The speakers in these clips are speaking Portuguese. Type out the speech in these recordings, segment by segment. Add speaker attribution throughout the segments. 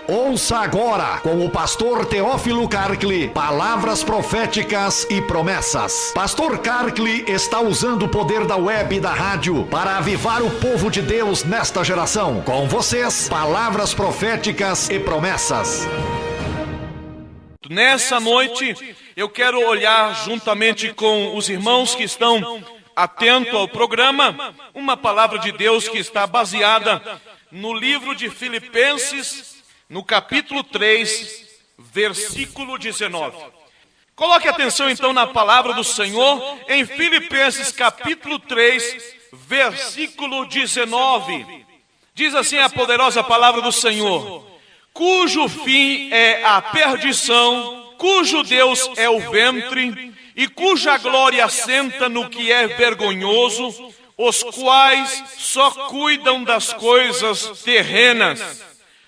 Speaker 1: Ouça agora, com o pastor Teófilo Karkli, palavras proféticas e promessas. Pastor Karkli está usando o poder da web e da rádio para avivar o povo de Deus nesta geração. Com vocês, palavras proféticas e promessas.
Speaker 2: Nessa noite, eu quero olhar juntamente com os irmãos que estão atentos ao programa, uma palavra de Deus que está baseada no livro de Filipenses, no capítulo 3, versículo 19. Coloque atenção então na palavra do Senhor em Filipenses capítulo 3, versículo 19. Diz assim a poderosa palavra do Senhor: cujo fim é a perdição, cujo Deus é o ventre, e cuja glória assenta no que é vergonhoso, os quais só cuidam das coisas terrenas.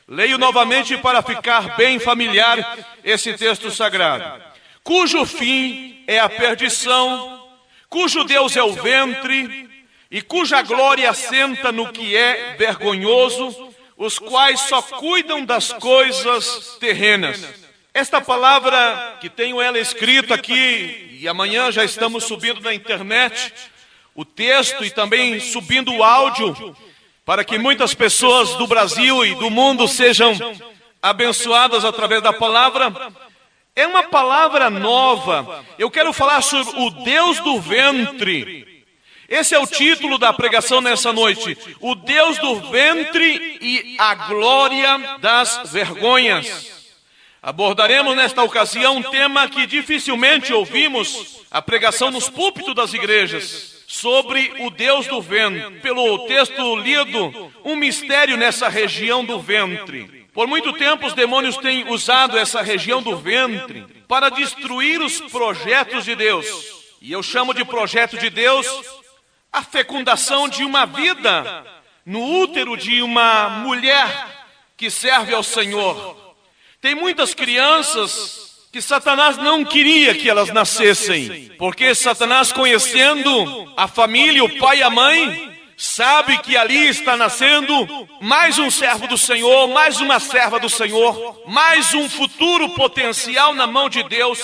Speaker 2: Leio novamente para ficar bem familiar esse texto sagrado. Cujo fim é a perdição, cujo Deus é o ventre, e cuja glória assenta no que é vergonhoso, os quais só cuidam das coisas terrenas. Esta palavra, que tenho ela escrita aqui, e amanhã já estamos subindo na internet o texto e também subindo o áudio, para que muitas pessoas do Brasil e do mundo sejam abençoadas através da palavra. É uma palavra nova. Eu quero falar sobre o Deus do ventre. Esse é o título da pregação nessa noite: o Deus do ventre e a glória das vergonhas. Abordaremos nesta ocasião um tema que dificilmente ouvimos a pregação nos púlpitos das igrejas, sobre o Deus do ventre. Pelo texto lido, um mistério nessa região do ventre. Por muito tempo os demônios têm usado essa região do ventre para destruir os projetos de Deus. E eu chamo de projeto de Deus a fecundação de uma vida no útero de uma mulher que serve ao Senhor. Tem muitas crianças que Satanás não queria que elas nascessem, porque Satanás, conhecendo a família, o pai e a mãe, sabe que ali está nascendo mais um servo do Senhor, mais uma serva do Senhor, mais um futuro potencial na mão de Deus.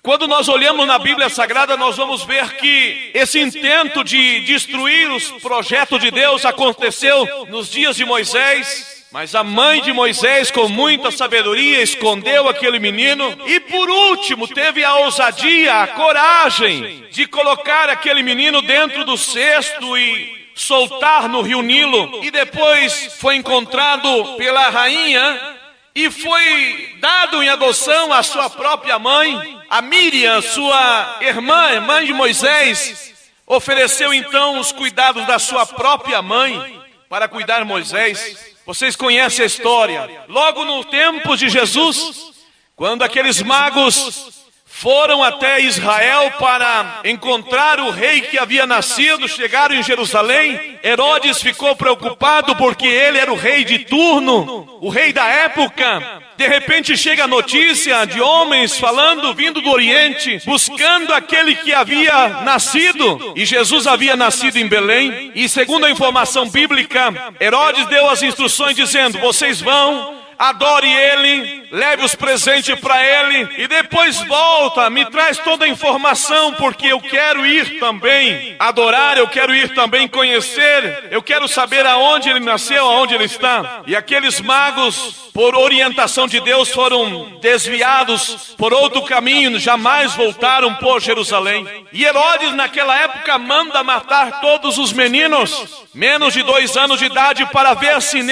Speaker 2: Quando nós olhamos na Bíblia Sagrada, nós vamos ver que esse intento de destruir os projetos de Deus aconteceu nos dias de Moisés. Mas a mãe de Moisés, com muita sabedoria, escondeu aquele menino. E por último, teve a ousadia, a coragem de colocar aquele menino dentro do cesto e soltar no rio Nilo. E depois foi encontrado pela rainha e foi dado em adoção à sua própria mãe. A Miriam, sua irmã de Moisés, ofereceu então os cuidados da sua própria mãe para cuidar de Moisés. Vocês conhecem a história. Logo no tempo de Jesus, quando aqueles magos foram até Israel para encontrar o rei que havia nascido, chegaram em Jerusalém. Herodes ficou preocupado porque ele era o rei de turno, o rei da época. De repente chega a notícia de homens falando, vindo do Oriente, buscando aquele que havia nascido. E Jesus havia nascido em Belém. E segundo a informação bíblica, Herodes deu as instruções dizendo: vocês vão, adore ele, leve os presentes para ele e depois volta, me traz toda a informação, porque eu quero ir também adorar, eu quero ir também conhecer, eu quero saber aonde ele nasceu, aonde ele está. E aqueles magos, por orientação de Deus, foram desviados por outro caminho, jamais voltaram por Jerusalém. E Herodes naquela época manda matar todos os meninos menos de 2 anos de idade, para ver se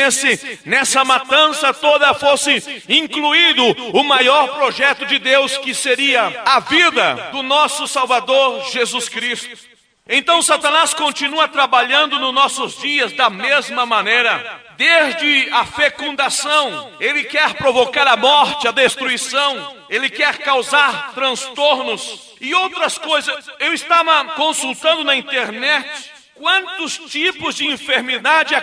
Speaker 2: nessa matança toda fosse incluído o maior projeto de Deus, que seria a vida do nosso Salvador Jesus Cristo. Então Satanás continua trabalhando nos nossos dias da mesma maneira. Desde a fecundação, ele quer provocar a morte, a destruição, ele quer causar transtornos e outras coisas. Eu estava consultando na internet quantos tipos de enfermidade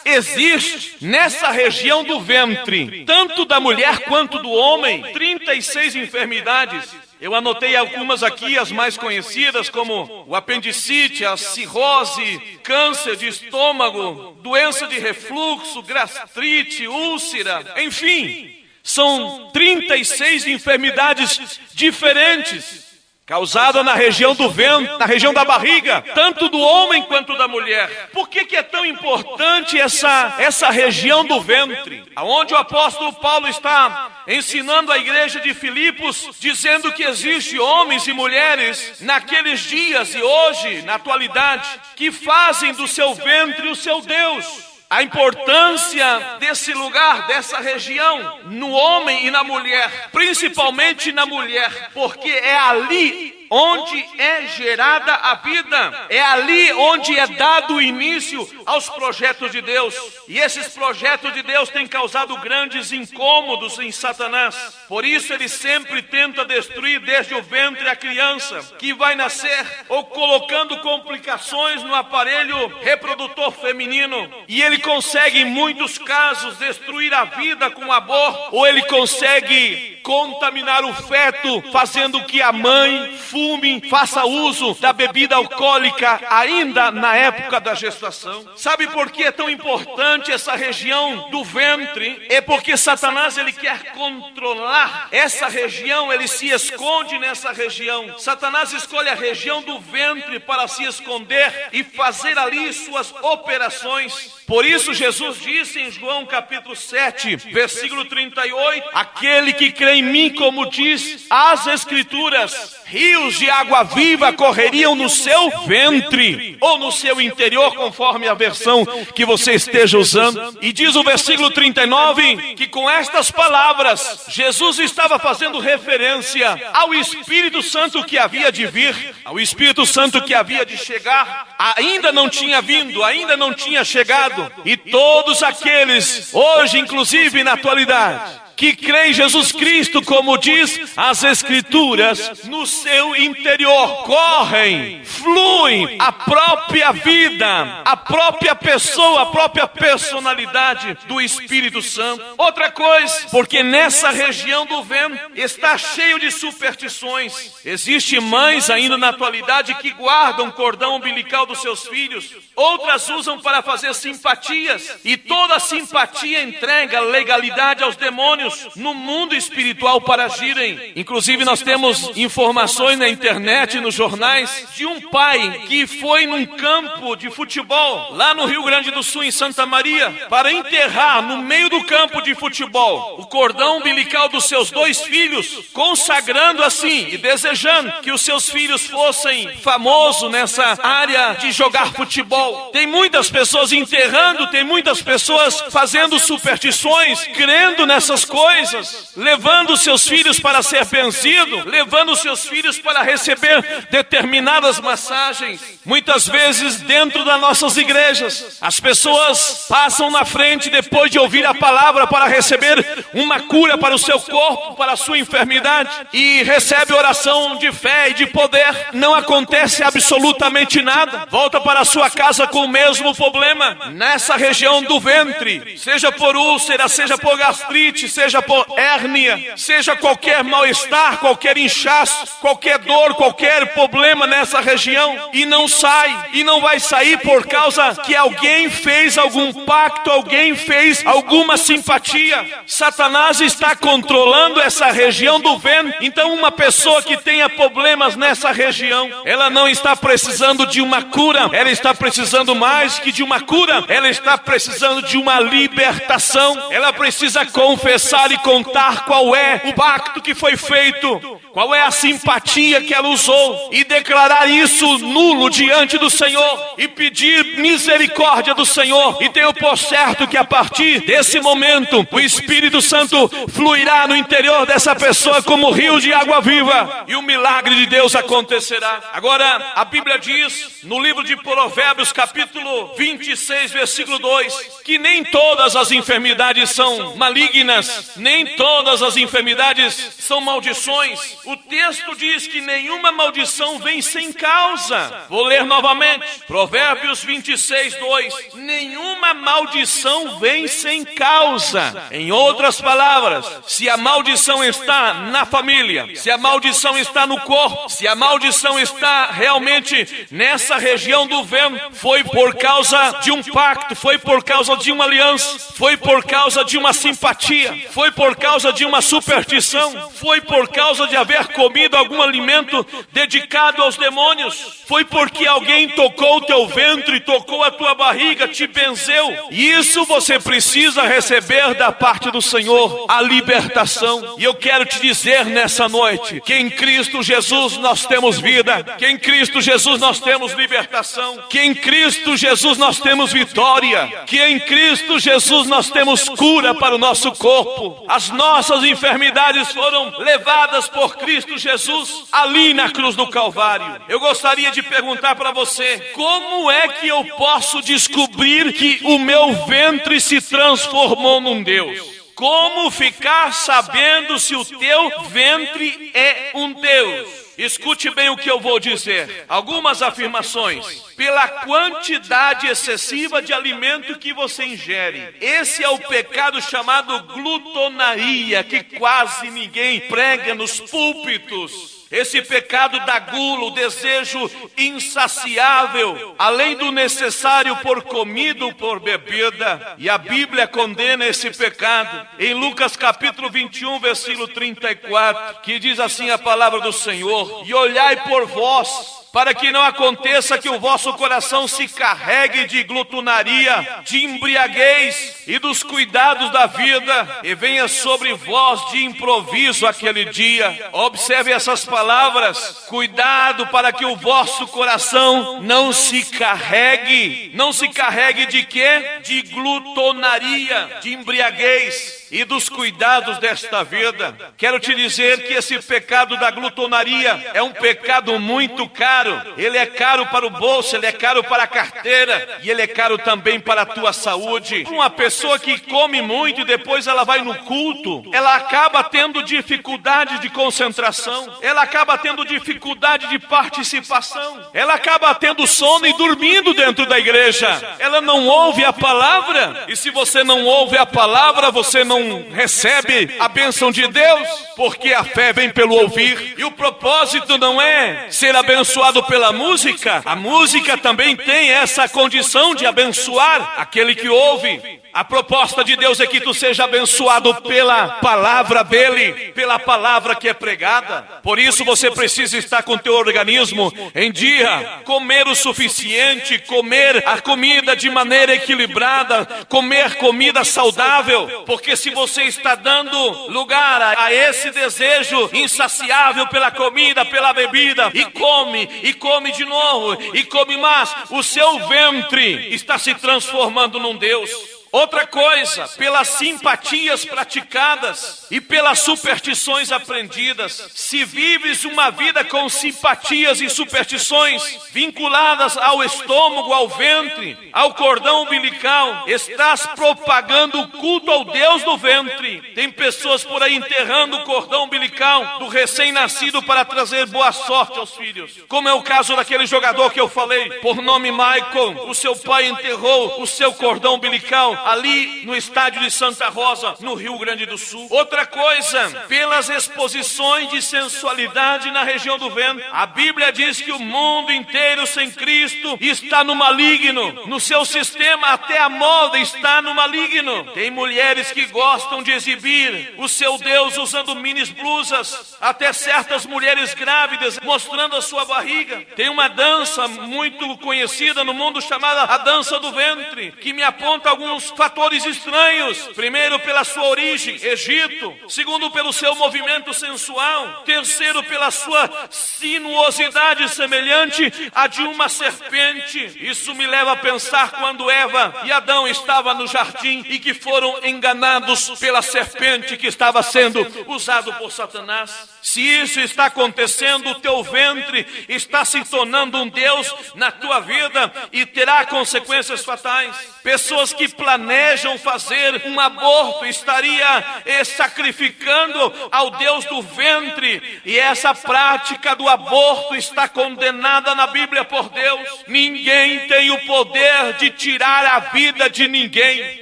Speaker 2: existe nessa região do ventre, tanto da mulher quanto do homem. 36 enfermidades. Eu anotei algumas aqui, as mais conhecidas, como o apendicite, a cirrose, câncer de estômago, doença de refluxo, gastrite, úlcera, enfim, são 36 enfermidades diferentes causada na região do ventre, na região da barriga, tanto do homem quanto da mulher. Por que é tão importante essa região do ventre? Aonde o apóstolo Paulo está ensinando a igreja de Filipos, dizendo que existe homens e mulheres naqueles dias e hoje, na atualidade, que fazem do seu ventre o seu Deus. A importância desse lugar, dessa região, no homem e na mulher, principalmente na mulher, porque é ali onde é gerada a vida, é ali onde é dado o início aos projetos de Deus. E esses projetos de Deus têm causado grandes incômodos em Satanás. Por isso ele sempre tenta destruir desde o ventre a criança que vai nascer, ou colocando complicações no aparelho reprodutor feminino. E ele consegue em muitos casos destruir a vida com aborto, ou ele consegue contaminar o feto, fazendo que a mãe fume, faça uso da bebida alcoólica ainda na época da gestação. Sabe por que é tão importante essa região do ventre? É porque Satanás ele quer controlar essa região, ele se esconde nessa região. Satanás escolhe a região do ventre para se esconder e fazer ali suas operações. Por isso Jesus disse em João capítulo 7, versículo 38, aquele que crê em mim, como diz as Escrituras, rios de água viva correriam no seu ventre, ou no seu interior, conforme a versão que você esteja usando. E diz o versículo 39, que com estas palavras, Jesus estava fazendo referência ao Espírito Santo que havia de vir, ao Espírito Santo que havia de chegar, ainda não tinha vindo, ainda não tinha chegado. E todos aqueles, hoje inclusive na atualidade, que crê em Jesus Cristo, como diz as Escrituras, no seu interior correm, fluem a própria vida, a própria pessoa, a própria personalidade do Espírito Santo. Outra coisa, porque nessa região do ventre está cheio de superstições. Existem mães ainda na atualidade que guardam o cordão umbilical dos seus filhos, outras usam para fazer simpatias, e toda simpatia entrega legalidade aos demônios no mundo espiritual para agirem. Inclusive nós temos informações na internet, nos jornais, de um pai que foi num campo de futebol, lá no Rio Grande do Sul, em Santa Maria, para enterrar no meio do campo de futebol o cordão umbilical dos seus 2 filhos, consagrando assim e desejando que os seus filhos fossem famosos nessa área de jogar futebol. Tem muitas pessoas enterrando, tem muitas pessoas fazendo superstições, crendo nessas coisas, levando seus filhos para ser benzido, levando seus filhos para receber determinadas massagens. Muitas vezes dentro das nossas igrejas, as pessoas passam na frente depois de ouvir a palavra para receber uma cura para o seu corpo, para a sua enfermidade, e recebe oração de fé e de poder. Não acontece absolutamente nada, volta para a sua casa com o mesmo problema, nessa região do ventre, seja por úlcera, seja por gastrite, seja por hérnia, seja qualquer mal-estar, qualquer inchaço, qualquer dor, qualquer problema nessa região, e não sai, e não vai sair por causa que alguém fez algum pacto, alguém fez alguma simpatia. Satanás está controlando essa região do ventre. Então uma pessoa que tenha problemas nessa região, ela não está precisando de uma cura, ela está precisando mais que de uma cura, ela está precisando de uma libertação. Ela precisa confessar e contar qual é o pacto que foi feito, qual é a simpatia que ela usou, e declarar isso nulo diante do Senhor, e pedir misericórdia do Senhor. E tenho por certo que a partir desse momento o Espírito Santo fluirá no interior dessa pessoa como rio de água viva, e o milagre de Deus acontecerá. Agora a Bíblia diz no livro de Provérbios capítulo 26 versículo 2, que nem todas as enfermidades são malignas, nem todas as enfermidades são maldições. O texto diz que nenhuma maldição vem sem causa. Vou ler novamente, Provérbios 26:2. Nenhuma maldição vem sem causa. Em outras palavras, se a maldição está na família, se a maldição está no corpo, se a maldição está realmente nessa região do ventre, foi por causa de um pacto, foi por causa de uma aliança, foi por causa de uma simpatia, foi por causa de uma superstição, foi por causa de haver comido algum alimento dedicado aos demônios, foi porque alguém tocou o teu ventre, tocou a tua barriga, te benzeu. E isso você precisa receber da parte do Senhor, a libertação. E eu quero te dizer nessa noite, que em Cristo Jesus nós temos vida, que em Cristo Jesus nós temos libertação, que em Cristo Jesus nós temos vitória, que em Cristo Jesus nós temos cura para o nosso corpo. As nossas enfermidades foram levadas por Cristo Jesus ali na cruz do Calvário. Eu gostaria de perguntar para você, como é que eu posso descobrir que o meu ventre se transformou num Deus? Como ficar sabendo se o teu ventre é um Deus? Escute bem o que eu vou dizer. Algumas afirmações. Pela quantidade excessiva de alimento que você ingere. Esse é o pecado chamado glutonaria, que quase ninguém prega nos púlpitos. Esse pecado da gula, o desejo insaciável, além do necessário por comida ou por bebida. E a Bíblia condena esse pecado. Em Lucas capítulo 21, versículo 34, que diz assim a palavra do Senhor: e olhai por vós, para que não aconteça que o vosso coração se carregue de glutonaria, de embriaguez e dos cuidados da vida, e venha sobre vós de improviso aquele dia. Observe essas palavras: cuidado para que o vosso coração não se carregue. Não se carregue de quê? De glutonaria, de embriaguez e dos cuidados desta vida. Quero te dizer que esse pecado da glutonaria é um pecado muito caro. Ele é caro para o bolso, ele é caro para a carteira, e ele é caro também para a tua saúde. Uma pessoa que come muito e depois ela vai no culto, ela acaba tendo dificuldade de concentração, ela acaba tendo dificuldade de participação, ela acaba tendo sono e dormindo dentro da igreja. Ela não ouve a palavra, e se você não ouve a palavra, você não recebe a bênção de Deus, porque a fé vem pelo ouvir. E o propósito não é ser abençoado pela música. A música também tem essa condição de abençoar aquele que ouve. A proposta de Deus é que tu seja abençoado pela palavra dele, pela palavra que é pregada. Por isso você precisa estar com teu organismo em dia, comer o suficiente, comer a comida de maneira equilibrada, comer comida saudável, porque se você está dando lugar a esse desejo insaciável pela comida, pela bebida, e come de novo, e come mais, o seu ventre está se transformando num Deus. Outra coisa, pelas simpatias praticadas e pelas superstições aprendidas. Se vives uma vida com simpatias e superstições vinculadas ao estômago, ao ventre, ao cordão umbilical, estás propagando o culto ao Deus do ventre. Tem pessoas por aí enterrando o cordão umbilical do recém-nascido para trazer boa sorte aos filhos. Como é o caso daquele jogador que eu falei, por nome Michael. O seu pai enterrou o seu cordão umbilical ali no estádio de Santa Rosa, no Rio Grande do Sul. Outra coisa, pelas exposições de sensualidade na região do ventre. A Bíblia diz que o mundo inteiro sem Cristo está no maligno. No seu sistema, até a moda está no maligno. Tem mulheres que gostam de exibir o seu Deus usando minis blusas, até certas mulheres grávidas mostrando a sua barriga. Tem uma dança muito conhecida no mundo chamada a dança do ventre, que me aponta alguns fatores estranhos. Primeiro, pela sua origem, Egito. Segundo, pelo seu movimento sensual. Terceiro, pela sua sinuosidade semelhante à de uma serpente. Isso me leva a pensar quando Eva e Adão estavam no jardim e que foram enganados pela serpente que estava sendo usado por Satanás. Se isso está acontecendo, o teu ventre está se tornando um Deus na tua vida e terá consequências fatais. Pessoas que planejam planejam fazer um aborto estaria sacrificando ao Deus do ventre, e essa prática do aborto está condenada na Bíblia por Deus. Ninguém tem o poder de tirar a vida de ninguém,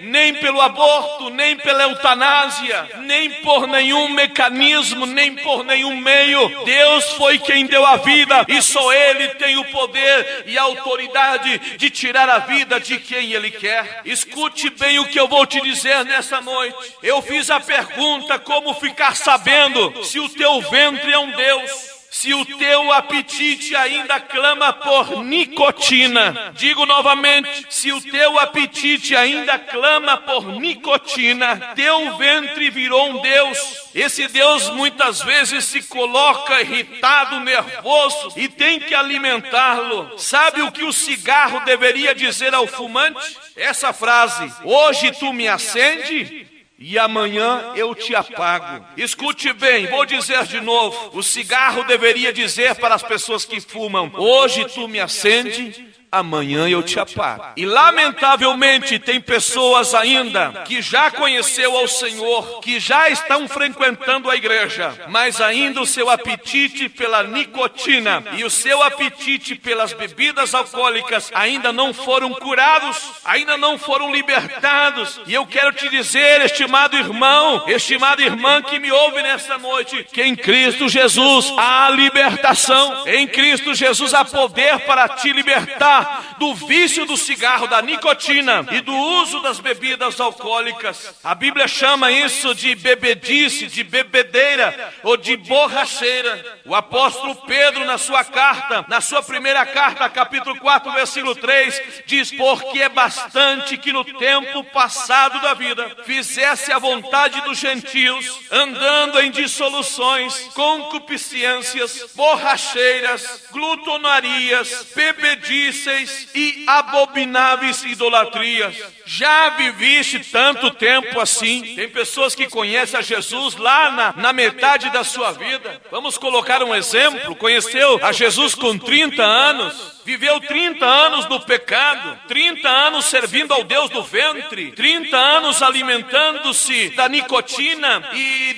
Speaker 2: nem pelo aborto, nem pela eutanásia, nem por nenhum mecanismo, nem por nenhum meio. Deus foi quem deu a vida, e só Ele tem o poder e a autoridade de tirar a vida de quem Ele quer. Escute bem o que eu vou te dizer nessa noite. Eu fiz a pergunta: como ficar sabendo se o teu ventre é um Deus? Se o teu apetite ainda clama por nicotina. Digo novamente, se o teu apetite ainda clama por nicotina, teu ventre virou um Deus. Esse Deus muitas vezes se coloca irritado, nervoso, e tem que alimentá-lo. Sabe o que o cigarro deveria dizer ao fumante? Essa frase: hoje tu me acende e amanhã eu te apago. Escute bem, vou dizer de novo. O cigarro deveria dizer para as pessoas que fumam: hoje tu me acende, amanhã eu te apago. E lamentavelmente tem pessoas ainda que já conheceu ao Senhor, que já estão frequentando a igreja, mas ainda o seu apetite pela nicotina e o seu apetite pelas bebidas alcoólicas ainda não foram curados, ainda não foram libertados. E eu quero te dizer, estimado irmão, estimada irmã que me ouve nesta noite, que em Cristo Jesus há libertação. Em Cristo Jesus há poder para te libertar do vício do cigarro, da nicotina e do uso das bebidas alcoólicas. A Bíblia chama isso de bebedice, de bebedeira ou de borracheira. O apóstolo Pedro, na sua carta, na sua primeira carta, capítulo 4, versículo 3, diz: porque é bastante que no tempo passado da vida fizesse a vontade dos gentios, andando em dissoluções, concupiscências, borracheiras, glutonarias, bebedices e abomináveis idolatrias. Já viviste tanto tempo assim? Tem pessoas que conhecem a Jesus lá na metade da sua vida. Vamos colocar um exemplo. Conheceu a Jesus com 30 anos. Viveu 30 anos no pecado, 30 anos servindo ao Deus do ventre, 30 anos alimentando-se da nicotina e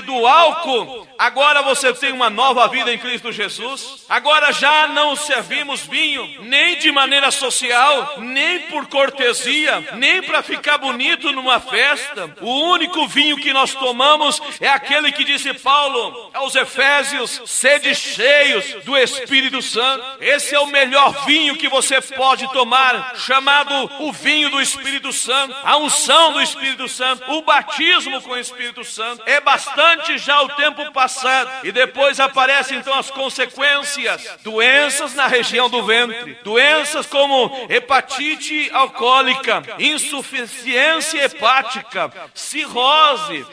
Speaker 2: do álcool. Agora você tem uma nova vida em Cristo Jesus. Agora já não servimos vinho, nem de maneira social, nem por cortesia, nem para ficar bonito numa festa. O único vinho que nós tomamos é aquele que disse Paulo aos Efésios: sede cheios do Espírito Santo. Esse é o melhor vinho que você pode tomar, chamado o vinho do Espírito Santo, a unção do Espírito Santo, o batismo com o Espírito Santo. É bastante já o tempo passado, e depois aparecem então as consequências: doenças na região do ventre, doenças como hepatite alcoólica, insuficiência hepática, cirrose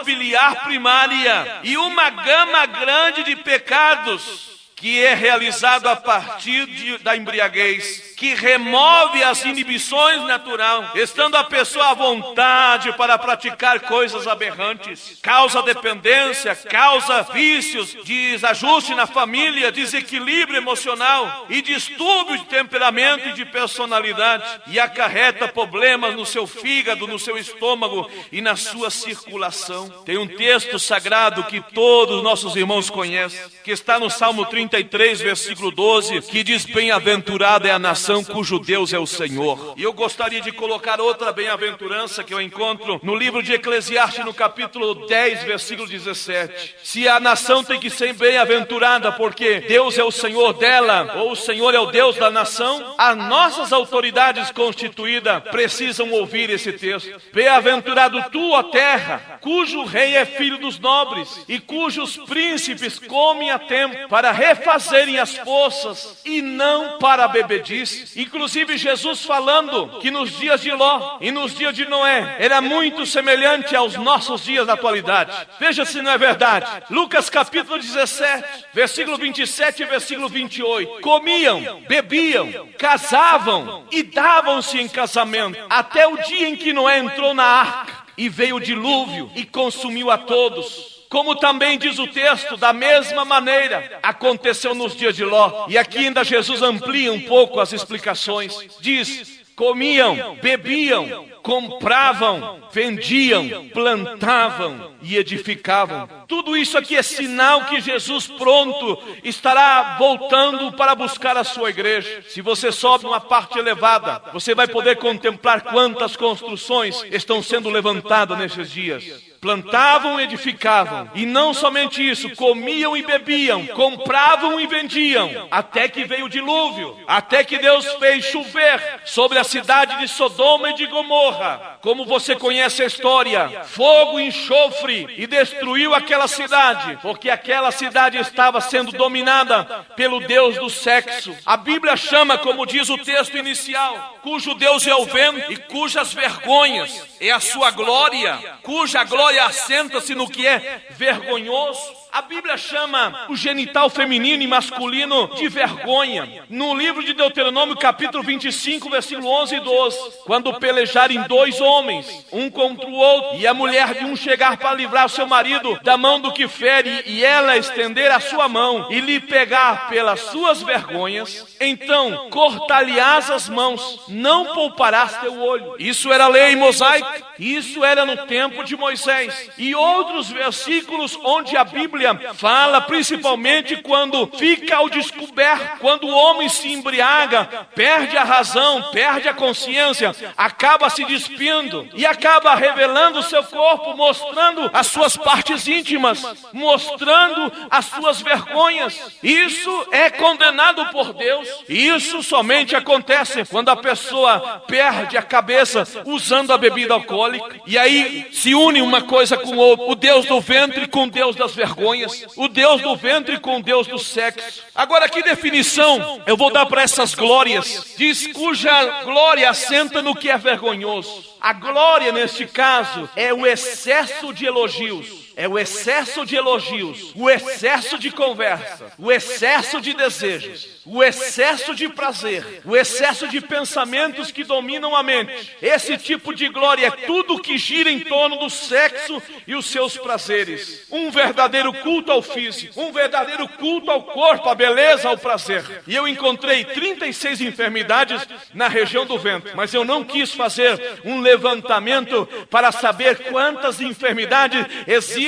Speaker 2: biliar primária e uma gama grande de pecados que é realizado a partir da embriaguez, que remove as inibições naturais, estando a pessoa à vontade para praticar coisas aberrantes, causa dependência, causa vícios, desajuste na família, desequilíbrio emocional e distúrbio de temperamento e de personalidade, e acarreta problemas no seu fígado, no seu estômago e na sua circulação. Tem um texto sagrado que todos os nossos irmãos conhecem, que está no Salmo 33, versículo 12, que diz: bem-aventurada é a nação cujo Deus é o Senhor. E eu gostaria de colocar outra bem-aventurança que eu encontro no livro de Eclesiastes, no capítulo 10, versículo 17. Se a nação tem que ser bem-aventurada porque Deus é o Senhor dela, ou o Senhor é o Deus da nação, as nossas autoridades constituídas precisam ouvir esse texto. Bem-aventurado tu, ó terra, cujo rei é filho dos nobres, e cujos príncipes comem a tempo para refazerem as forças e não para a bebedice. Inclusive Jesus falando que nos dias de Ló e nos dias de Noé era muito semelhante aos nossos dias da atualidade. Veja se não é verdade. Lucas capítulo 17, versículo 27 e versículo 28. Comiam, bebiam, casavam e davam-se em casamento, até o dia em que Noé entrou na arca e veio o dilúvio e consumiu a todos. Como também diz o texto, da mesma maneira aconteceu nos dias de Ló. E aqui ainda Jesus amplia um pouco as explicações. Diz: comiam, bebiam, compravam, vendiam, plantavam e edificavam. Tudo isso aqui é sinal que Jesus pronto estará voltando para buscar a sua igreja. Se você sobe numa parte elevada, você vai poder contemplar quantas construções estão sendo levantadas nesses dias. Plantavam e edificavam, e não somente isso, comiam e bebiam, compravam e vendiam, até que veio o dilúvio, até que Deus fez chover sobre a cidade de Sodoma e de Gomorra. Como você conhece a história, fogo e enxofre, e destruiu aquela cidade, porque aquela cidade estava sendo dominada pelo Deus do sexo. A Bíblia chama, como diz o texto inicial, cujo Deus é o vento e cujas vergonhas é a sua glória, cuja glória assenta-se no que é vergonhoso. A Bíblia chama o genital feminino e masculino de vergonha. No livro de Deuteronômio, capítulo 25, versículo 11 e 12, quando pelejarem dois homens, um contra o outro, e a mulher de um chegar para livrar o seu marido da mão do que fere, e ela estender a sua mão e lhe pegar pelas suas vergonhas, então cortar-lhe-ás as mãos, não pouparás teu olho. Isso era lei mosaica, isso era no tempo de Moisés. E outros versículos onde a Bíblia fala principalmente quando fica ao descoberto, quando o homem se embriaga, perde a razão, perde a consciência, acaba se despindo e acaba revelando o seu corpo, mostrando as suas partes íntimas, mostrando as suas vergonhas. Isso é condenado por Deus. E isso somente acontece quando a pessoa perde a cabeça usando a bebida alcoólica. E aí se une uma coisa com outra, o Deus do ventre com o Deus das vergonhas, o Deus do ventre com o Deus do sexo. Agora, que definição eu vou dar para essas glórias? Diz cuja glória assenta no que é vergonhoso. A glória, neste caso, é o excesso de elogios. É o excesso de elogios, o excesso de conversa, o excesso de desejos, o excesso de prazer, o excesso de pensamentos que dominam a mente. Esse tipo de glória é tudo que gira em torno do sexo e os seus prazeres. Um verdadeiro culto ao físico, um verdadeiro culto ao corpo, à beleza, ao prazer. E eu encontrei 36 enfermidades na região do ventre, mas eu não quis fazer um levantamento para saber quantas enfermidades existem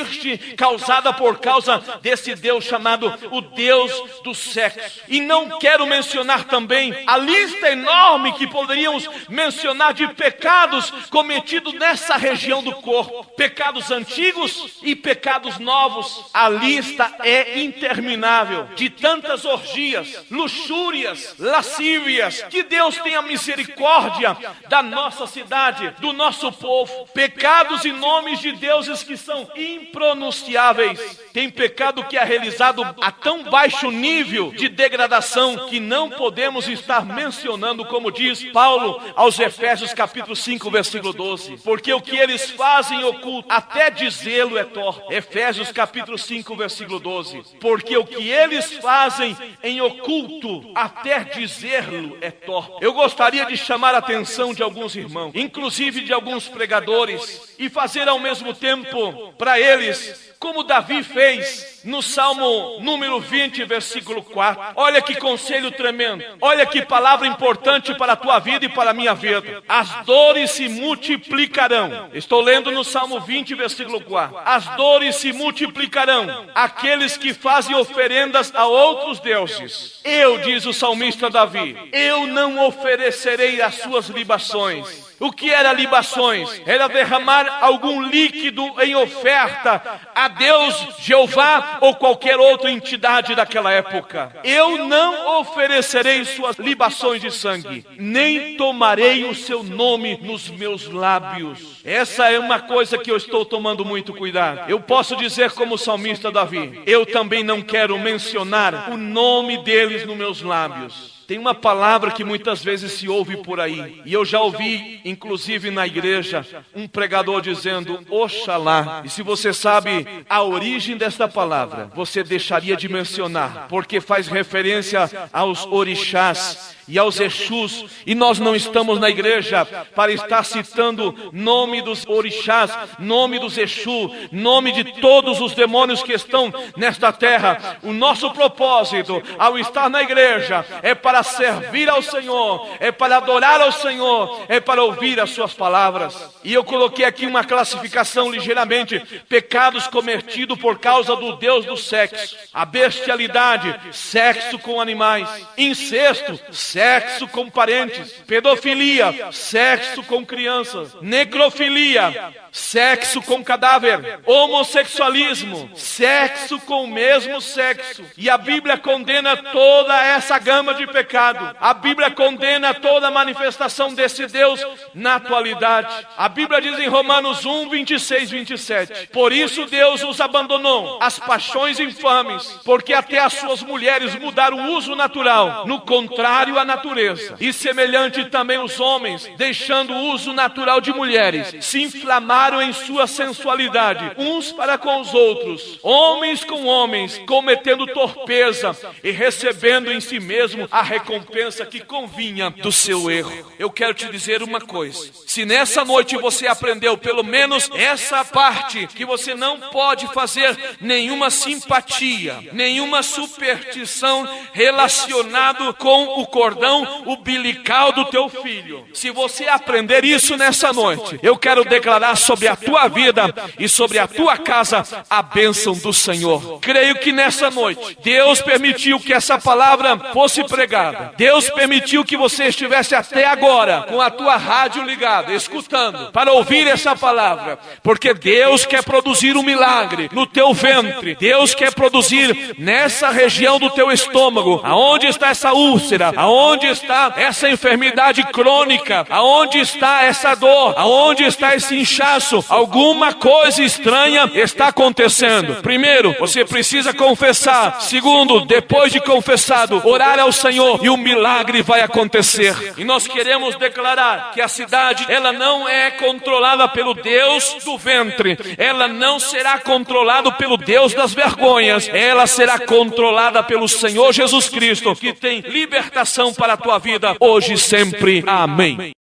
Speaker 2: causada por causa desse Deus chamado o Deus do sexo. E não quero mencionar também a lista enorme que poderíamos mencionar de pecados cometidos nessa região do corpo. Pecados antigos e pecados novos. A lista é interminável de tantas orgias, luxúrias, lascívias. Que Deus tenha misericórdia da nossa cidade, do nosso povo. Pecados e nomes de deuses que são impronunciáveis. Tem pecado que é realizado a tão baixo nível de degradação que não podemos estar mencionando, como diz Paulo aos Efésios capítulo 5, versículo 12. Porque o que eles fazem oculto, até dizê-lo é torto. Efésios capítulo 5, versículo 12. Porque o que eles fazem em oculto, até dizê-lo é torto. Eu gostaria de chamar a atenção de alguns irmãos, inclusive de alguns pregadores, e fazer ao mesmo tempo para eles como Davi fez no Salmo número 20, versículo 4. Olha que conselho tremendo. Olha que palavra importante para a tua vida e para a minha vida. As dores se multiplicarão. Estou lendo no Salmo 20, versículo 4. As dores se multiplicarão. Aqueles que fazem oferendas a outros deuses. Eu, diz o salmista Davi, eu não oferecerei as suas libações. O que era libações? Era derramar algum líquido em oferta a Deus, Jeová ou qualquer outra entidade daquela época. Eu não oferecerei suas libações de sangue, nem tomarei o seu nome nos meus lábios. Essa é uma coisa que eu estou tomando muito cuidado. Eu posso dizer como o salmista Davi, eu também não quero mencionar o nome deles nos meus lábios. Tem uma palavra que muitas vezes se ouve por aí, e eu já ouvi, inclusive na igreja, um pregador dizendo, Oxalá. E se você sabe a origem desta palavra, você deixaria de mencionar, porque faz referência aos orixás e aos Exus, e nós não estamos na igreja para estar citando nome dos orixás, nome dos Exu, nome de todos os demônios que estão nesta terra. O nosso propósito ao estar na igreja é para para servir ao Senhor, é para adorar ao Senhor, é para ouvir as suas palavras. E eu coloquei aqui uma classificação ligeiramente: pecados cometidos por causa do Deus do sexo, a bestialidade, sexo com animais, incesto, sexo com parentes, pedofilia, sexo com crianças, necrofilia, sexo com cadáver, homossexualismo, sexo com o mesmo sexo. E a Bíblia condena toda essa gama de pecado. A Bíblia condena toda a manifestação desse Deus na atualidade. A Bíblia diz em Romanos 1, 26, 27: por isso Deus os abandonou, as paixões infames, porque até as suas mulheres mudaram o uso natural, no contrário à natureza. E semelhante também os homens, deixando o uso natural de mulheres, se inflamaram em sua sensualidade, uns para com os outros, homens com homens, cometendo torpeza e recebendo em si mesmo a recompensa que convinha do seu erro. Eu quero te dizer uma coisa: se nessa noite você aprendeu pelo menos essa parte, que você não pode fazer nenhuma simpatia, nenhuma superstição relacionado com o cordão umbilical do teu filho, se você aprender isso nessa noite, eu quero declarar sobre a tua vida e sobre a tua casa a bênção do Senhor. Creio que nessa noite Deus permitiu que essa palavra fosse pregada. Deus permitiu que você estivesse até agora com a tua rádio ligada, escutando, para ouvir essa palavra, porque Deus quer produzir um milagre no teu ventre. Deus quer produzir nessa região do teu estômago, aonde está essa úlcera, aonde está essa enfermidade crônica, aonde está essa dor, aonde está esse inchaço. Alguma coisa estranha está acontecendo. Primeiro, você precisa confessar. Segundo, depois de confessado, orar ao Senhor e o milagre vai acontecer. E nós queremos declarar que a cidade, ela não é controlada pelo Deus do ventre, ela não será controlada pelo Deus das vergonhas, ela será controlada pelo Senhor Jesus Cristo, que tem libertação para a tua vida hoje e sempre. Amém.